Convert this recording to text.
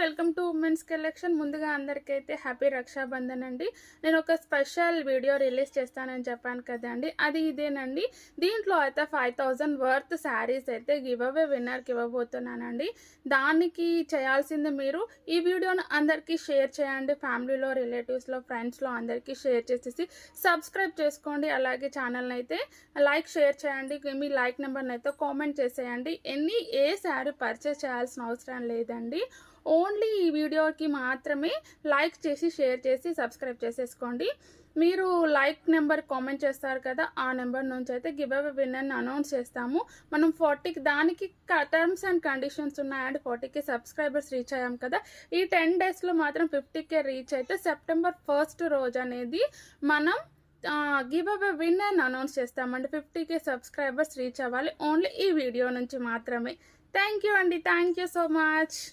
Welcome to women's collection. ముందుగా అందరికైతే happy Rakshabandhan అండి. నేను ఒక స్పెషల్ వీడియో రిలీజ్ చేస్తానని చెప్పాను కదండి, అది ఇదేనండి. దీంట్లో అయితే 5000 వర్త్ శారీస్ అయితే గివ్ అవే విన్నర్కి ఇవ్వబోతున్నానండి. దానికి చేయాల్సింది మీరు ఈ వీడియోను అందరికీ షేర్ చేయండి. ఫ్యామిలీలో, రిలేటివ్స్లో, ఫ్రెండ్స్లో అందరికీ షేర్ చేసేసి సబ్స్క్రైబ్ చేసుకోండి. అలాగే ఛానల్ని అయితే లైక్, షేర్ చేయండి. మీ లైక్ నెంబర్ని అయితే కామెంట్ చేసేయండి. ఏ శారీ పర్చేస్ చేయాల్సిన అవసరం లేదండి. ఓన్లీ ఈ వీడియోకి మాత్రమే లైక్ చేసి, షేర్ చేసి, సబ్స్క్రైబ్ చేసేసుకోండి. మీరు లైక్ నెంబర్ కామెంట్ చేస్తారు కదా, ఆ నెంబర్ నుంచి అయితే గివ్ అవే విన్నర్ని అనౌన్స్ చేస్తాము. మనం 40కి దానికి టర్మ్స్ అండ్ కండిషన్స్ ఉన్నాయండి. 40కి సబ్స్క్రైబర్స్ రీచ్ అయ్యాం కదా, ఈ 10 డేస్లో మాత్రం 50K రీచ్ అయితే సెప్టెంబర్ 1 రోజు అనేది మనం గివ్ అవే విన్నర్ని అనౌన్స్ చేస్తామండి. 50K సబ్స్క్రైబర్స్ రీచ్ అవ్వాలి ఓన్లీ ఈ వీడియో నుంచి మాత్రమే. థ్యాంక్ యూ అండి. Thank you so much.